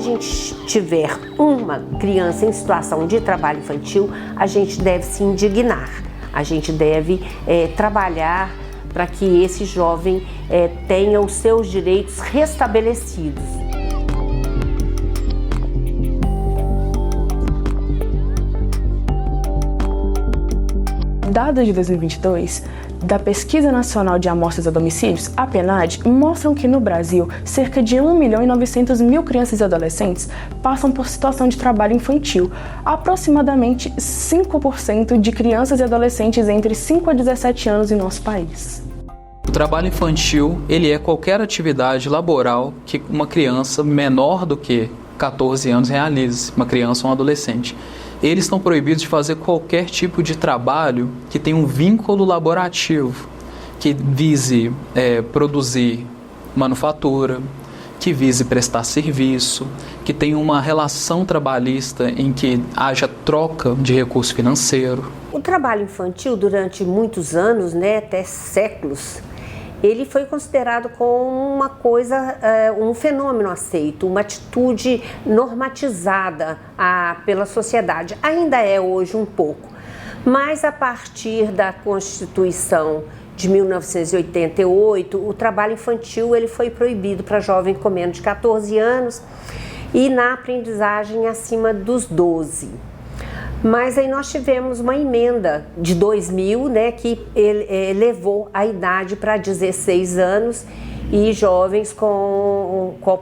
gente tiver uma criança em situação de trabalho infantil, a gente deve se indignar, a gente deve trabalhar para que esse jovem tenha os seus direitos restabelecidos. Dados de 2022 da Pesquisa Nacional de Amostras a Domicílios, a PNAD, mostram que no Brasil, cerca de 1.900.000 crianças e adolescentes passam por situação de trabalho infantil. Aproximadamente 5% de crianças e adolescentes entre 5 a 17 anos em nosso país. O trabalho infantil, ele é qualquer atividade laboral que uma criança menor do que 14 anos realize, uma criança ou um adolescente. Eles estão proibidos de fazer qualquer tipo de trabalho que tenha um vínculo laborativo, que vise produzir manufatura, que vise prestar serviço, que tenha uma relação trabalhista em que haja troca de recurso financeiro. O trabalho infantil, durante muitos anos, até séculos, ele foi considerado como uma coisa, um fenômeno aceito, uma atitude normatizada pela sociedade. Ainda é hoje um pouco, mas a partir da Constituição de 1988, o trabalho infantil ele foi proibido para jovem com menos de 14 anos e na aprendizagem acima dos 12. Mas aí nós tivemos uma emenda de 2000, que levou a idade para 16 anos e jovens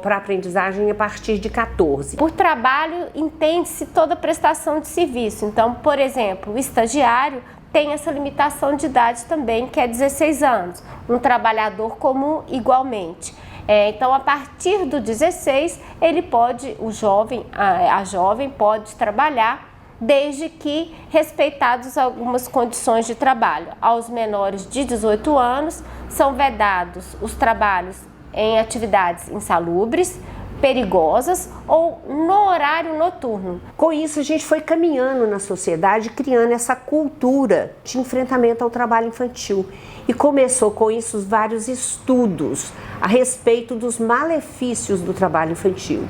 para aprendizagem a partir de 14. Por trabalho, entende-se toda prestação de serviço. Então, por exemplo, o estagiário tem essa limitação de idade também, que é 16 anos. Um trabalhador comum, igualmente. Então, a partir do 16, a jovem pode trabalhar, desde que respeitados algumas condições de trabalho. Aos menores de 18 anos são vedados os trabalhos em atividades insalubres, perigosas ou no horário noturno. Com isso, a gente foi caminhando na sociedade, criando essa cultura de enfrentamento ao trabalho infantil. E começou com isso vários estudos a respeito dos malefícios do trabalho infantil.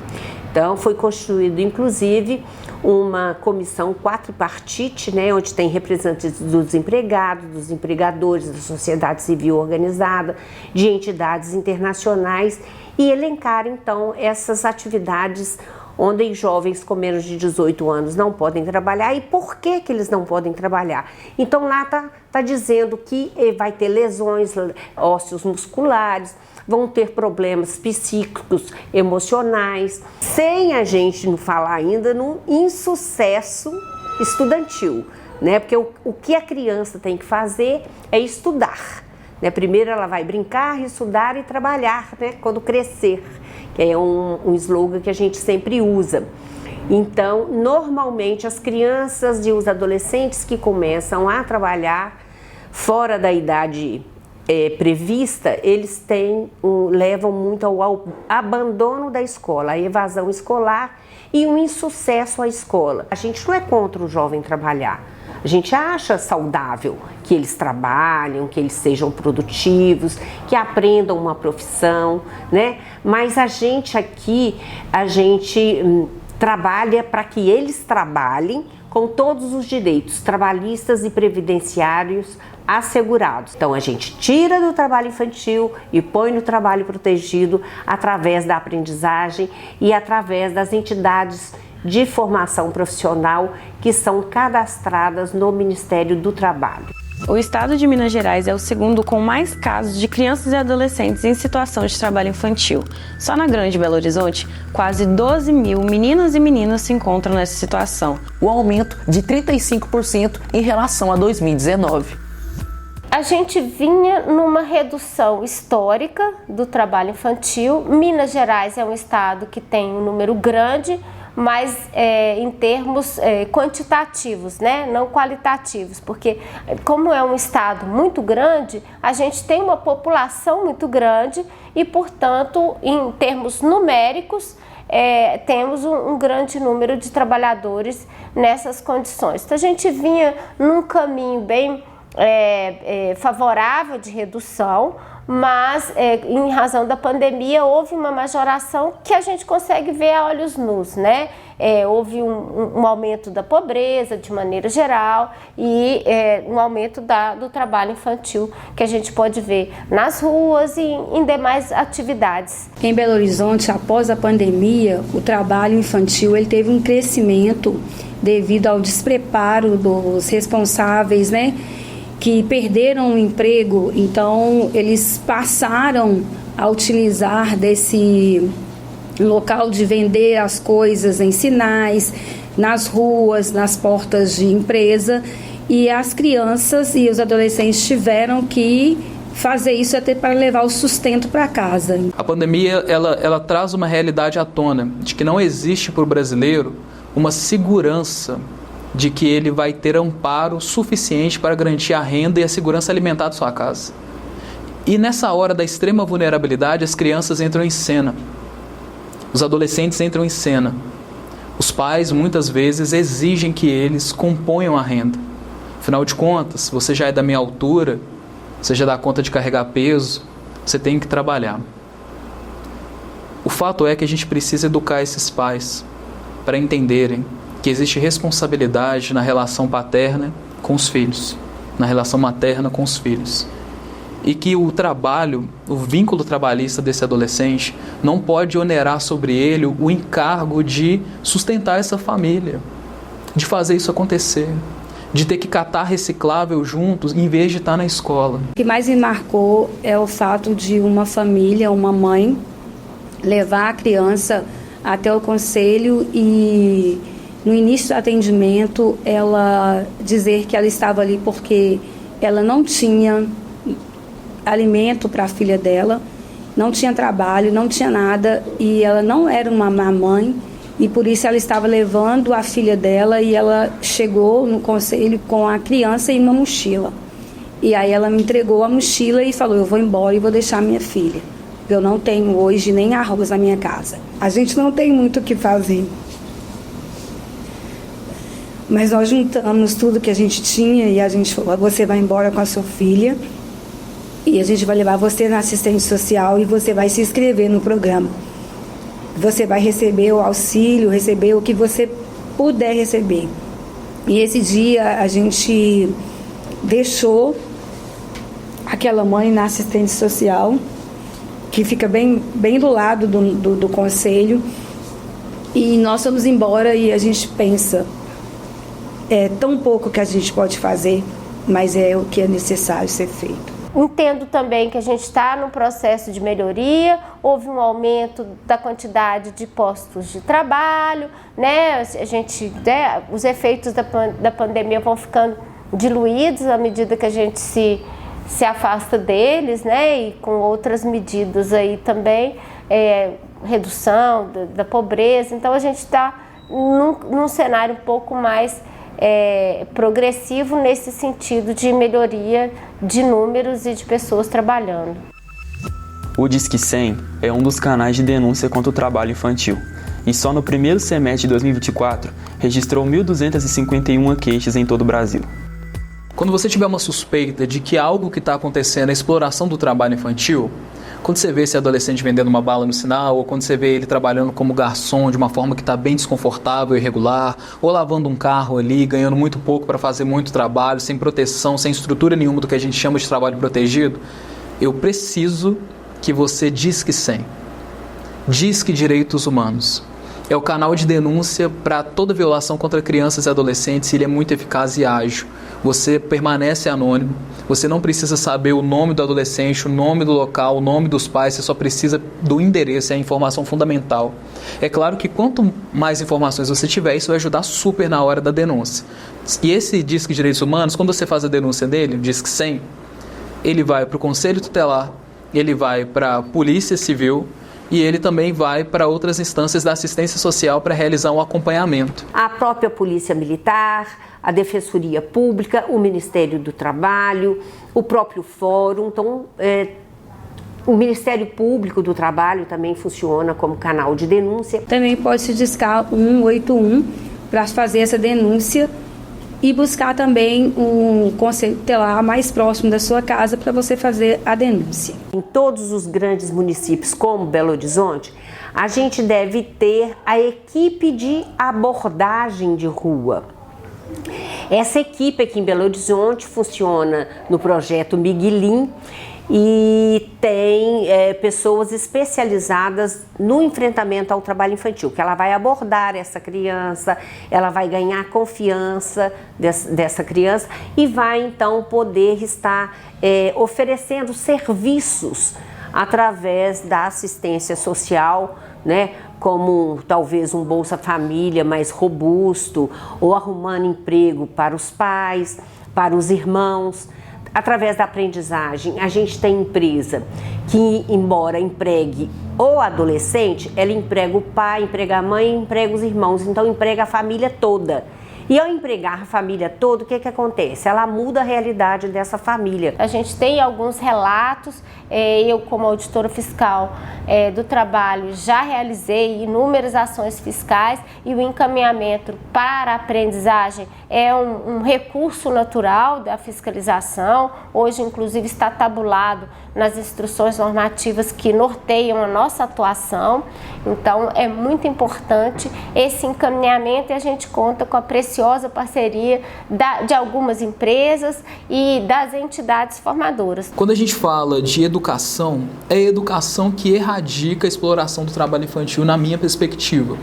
Então, foi constituído, inclusive, uma comissão quadripartite, onde tem representantes dos empregados, dos empregadores, da sociedade civil organizada, de entidades internacionais e elencar, então, essas atividades onde jovens com menos de 18 anos não podem trabalhar e por que eles não podem trabalhar. Então, lá tá dizendo que vai ter lesões ósseos musculares, vão ter problemas psíquicos, emocionais, sem a gente não falar ainda no insucesso estudantil, Porque o que a criança tem que fazer é estudar, Primeiro ela vai brincar, estudar e trabalhar, quando crescer, que é um slogan que a gente sempre usa. Então, normalmente as crianças e os adolescentes que começam a trabalhar fora da idade prevista, eles levam muito ao abandono da escola, a evasão escolar e um insucesso à escola. A gente não é contra o jovem trabalhar, a gente acha saudável que eles trabalhem, que eles sejam produtivos, que aprendam uma profissão, Mas a gente trabalha para que eles trabalhem com todos os direitos trabalhistas e previdenciários assegurados. Então, a gente tira do trabalho infantil e põe no trabalho protegido através da aprendizagem e através das entidades de formação profissional que são cadastradas no Ministério do Trabalho. O estado de Minas Gerais é o segundo com mais casos de crianças e adolescentes em situação de trabalho infantil. Só na Grande Belo Horizonte, quase 12.000 meninas e meninos se encontram nessa situação. O aumento de 35% em relação a 2019. A gente vinha numa redução histórica do trabalho infantil. Minas Gerais é um estado que tem um número grande, mas em termos quantitativos, não qualitativos, porque como é um estado muito grande, a gente tem uma população muito grande e, portanto, em termos numéricos, temos um grande número de trabalhadores nessas condições. Então, a gente vinha num caminho bem favorável de redução, mas em razão da pandemia houve uma majoração que a gente consegue ver a olhos nus, né? Houve um aumento da pobreza de maneira geral e um aumento do trabalho infantil que a gente pode ver nas ruas e em demais atividades. Em Belo Horizonte, após a pandemia, o trabalho infantil ele teve um crescimento devido ao despreparo dos responsáveis, né, que perderam o emprego. Então, eles passaram a utilizar desse local de vender as coisas em sinais, nas ruas, nas portas de empresa, e as crianças e os adolescentes tiveram que fazer isso até para levar o sustento para casa. A pandemia ela traz uma realidade à tona de que não existe para o brasileiro uma segurança de que ele vai ter amparo suficiente para garantir a renda e a segurança alimentar de sua casa. E nessa hora da extrema vulnerabilidade, as crianças entram em cena. Os adolescentes entram em cena. Os pais, muitas vezes, exigem que eles componham a renda. Afinal de contas, você já é da minha altura, você já dá conta de carregar peso, você tem que trabalhar. O fato é que a gente precisa educar esses pais para entenderem que existe responsabilidade na relação paterna com os filhos, na relação materna com os filhos. E que o trabalho, o vínculo trabalhista desse adolescente não pode onerar sobre ele o encargo de sustentar essa família, de fazer isso acontecer, de ter que catar reciclável juntos em vez de estar na escola. O que mais me marcou é o fato de uma família, uma mãe, levar a criança até o conselho e no início do atendimento ela dizer que ela estava ali porque ela não tinha alimento para a filha dela, não tinha trabalho, não tinha nada e ela não era uma má mãe e por isso ela estava levando a filha dela e ela chegou no conselho com a criança e uma mochila. E aí ela me entregou a mochila e falou, eu vou embora e vou deixar minha filha. Eu não tenho hoje nem arroz na minha casa. A gente não tem muito o que fazer. Mas nós juntamos tudo que a gente tinha e a gente falou, você vai embora com a sua filha e a gente vai levar você na assistente social e você vai se inscrever no programa. Você vai receber o auxílio, receber o que você puder receber. E esse dia a gente deixou aquela mãe na assistente social, que fica bem do lado do conselho, e nós fomos embora e a gente pensa, é tão pouco que a gente pode fazer, mas é o que é necessário ser feito. Entendo também que a gente está no processo de melhoria, houve um aumento da quantidade de postos de trabalho, né? Os efeitos da pandemia vão ficando diluídos à medida que a gente se afasta deles, né? E com outras medidas aí também, redução da pobreza. Então a gente está num cenário um pouco mais progressivo nesse sentido de melhoria de números e de pessoas trabalhando. O Disque 100 é um dos canais de denúncia contra o trabalho infantil e só no primeiro semestre de 2024 registrou 1.251 queixas em todo o Brasil. Quando você tiver uma suspeita de que algo que está acontecendo é a exploração do trabalho infantil, quando você vê esse adolescente vendendo uma bala no sinal, ou quando você vê ele trabalhando como garçom de uma forma que está bem desconfortável e irregular, ou lavando um carro ali, ganhando muito pouco para fazer muito trabalho, sem proteção, sem estrutura nenhuma do que a gente chama de trabalho protegido, eu preciso que você Disque 100. Disque Direitos Humanos. É o canal de denúncia para toda violação contra crianças e adolescentes e ele é muito eficaz e ágil. Você permanece anônimo, você não precisa saber o nome do adolescente, o nome do local, o nome dos pais, você só precisa do endereço, é a informação fundamental. É claro que quanto mais informações você tiver, isso vai ajudar super na hora da denúncia. E esse Disque Direitos Humanos, quando você faz a denúncia dele, o Disque 100, ele vai para o Conselho Tutelar, ele vai para a Polícia Civil, e ele também vai para outras instâncias da assistência social para realizar um acompanhamento. A própria Polícia Militar, a Defensoria Pública, o Ministério do Trabalho, o próprio Fórum. Então, o Ministério Público do Trabalho também funciona como canal de denúncia. Também pode se discar 181 para fazer essa denúncia e buscar também um conselho tutelar mais próximo da sua casa para você fazer a denúncia. Em todos os grandes municípios, como Belo Horizonte, a gente deve ter a equipe de abordagem de rua. Essa equipe aqui em Belo Horizonte funciona no projeto Miguelim e tem pessoas especializadas no enfrentamento ao trabalho infantil, que ela vai abordar essa criança, ela vai ganhar confiança dessa criança e vai então poder estar oferecendo serviços através da assistência social, né? Como talvez um Bolsa Família mais robusto, ou arrumando emprego para os pais, para os irmãos. Através da aprendizagem, a gente tem empresa que, embora empregue o adolescente, ela emprega o pai, emprega a mãe, emprega os irmãos, então emprega a família toda. E ao empregar a família toda, o que acontece? Ela muda a realidade dessa família. A gente tem alguns relatos, eu como auditora fiscal do trabalho já realizei inúmeras ações fiscais e o encaminhamento para a aprendizagem é um recurso natural da fiscalização. Hoje, inclusive, está tabulado nas instruções normativas que norteiam a nossa atuação. Então, é muito importante esse encaminhamento e a gente conta com a preciosa parceria de algumas empresas e das entidades formadoras. Quando a gente fala de educação, é a educação que erradica a exploração do trabalho infantil, na minha perspectiva.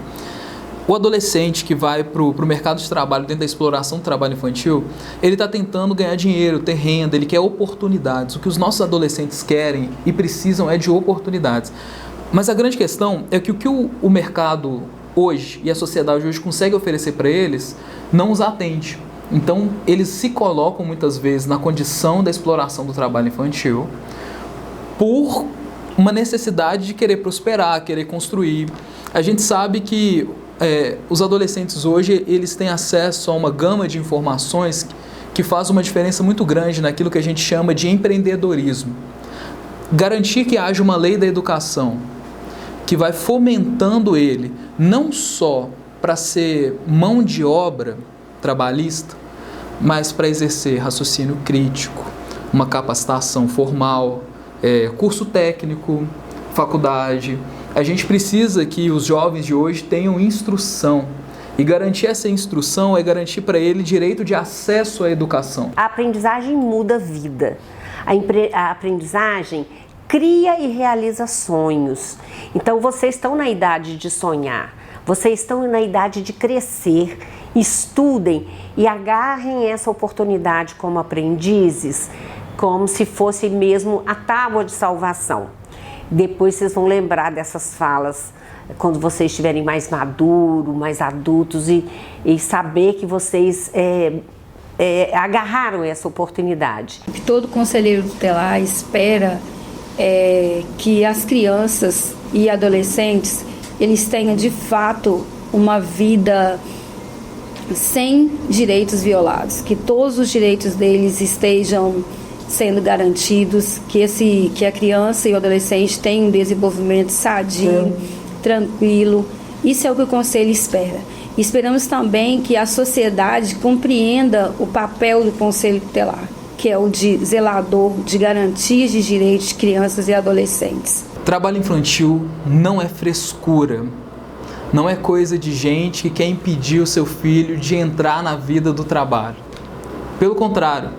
O adolescente que vai para o mercado de trabalho dentro da exploração do trabalho infantil, ele está tentando ganhar dinheiro, ter renda, ele quer oportunidades. O que os nossos adolescentes querem e precisam é de oportunidades. Mas a grande questão é que o que o mercado hoje e a sociedade hoje consegue oferecer para eles não os atende. Então, eles se colocam muitas vezes na condição da exploração do trabalho infantil por uma necessidade de querer prosperar, querer construir. A gente sabe que os adolescentes hoje, eles têm acesso a uma gama de informações que faz uma diferença muito grande naquilo que a gente chama de empreendedorismo. Garantir que haja uma lei da educação que vai fomentando ele, não só para ser mão de obra trabalhista, mas para exercer raciocínio crítico, uma capacitação formal, curso técnico, faculdade. A gente precisa que os jovens de hoje tenham instrução. E garantir essa instrução é garantir para ele direito de acesso à educação. A aprendizagem muda a vida. A aprendizagem cria e realiza sonhos. Então, vocês estão na idade de sonhar, vocês estão na idade de crescer. Estudem e agarrem essa oportunidade como aprendizes, como se fosse mesmo a tábua de salvação. Depois vocês vão lembrar dessas falas quando vocês estiverem mais maduros, mais adultos e saber que vocês agarraram essa oportunidade. Todo conselheiro tutelar espera que as crianças e adolescentes eles tenham de fato uma vida sem direitos violados, que todos os direitos deles estejam sendo garantidos, que a criança e o adolescente tenham um desenvolvimento sadio, tranquilo. Isso é o que o Conselho espera. Esperamos também que a sociedade compreenda o papel do Conselho Tutelar, que é o de zelador de garantias de direitos de crianças e adolescentes. Trabalho infantil não é frescura, não é coisa de gente que quer impedir o seu filho de entrar na vida do trabalho. Pelo contrário,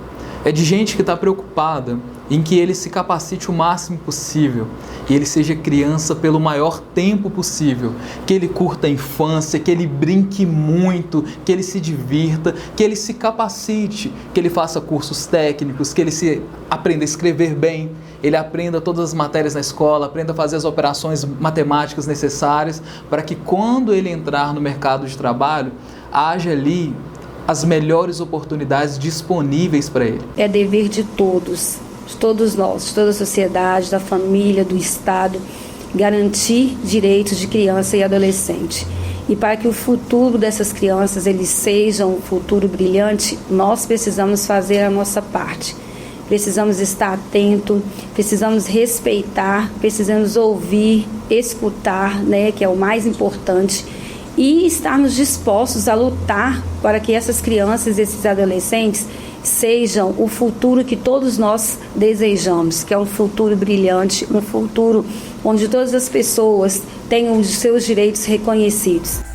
é de gente que está preocupada em que ele se capacite o máximo possível e ele seja criança pelo maior tempo possível, que ele curta a infância, que ele brinque muito, que ele se divirta, que ele se capacite, que ele faça cursos técnicos, que ele aprenda a escrever bem, ele aprenda todas as matérias na escola, aprenda a fazer as operações matemáticas necessárias para que quando ele entrar no mercado de trabalho, haja ali as melhores oportunidades disponíveis para ele. É dever de todos nós, de toda a sociedade, da família, do Estado, garantir direitos de criança e adolescente. E para que o futuro dessas crianças eles sejam um futuro brilhante, nós precisamos fazer a nossa parte. Precisamos estar atento, precisamos respeitar, precisamos ouvir, escutar, que é o mais importante, e estarmos dispostos a lutar para que essas crianças e esses adolescentes sejam o futuro que todos nós desejamos, que é um futuro brilhante, um futuro onde todas as pessoas tenham os seus direitos reconhecidos.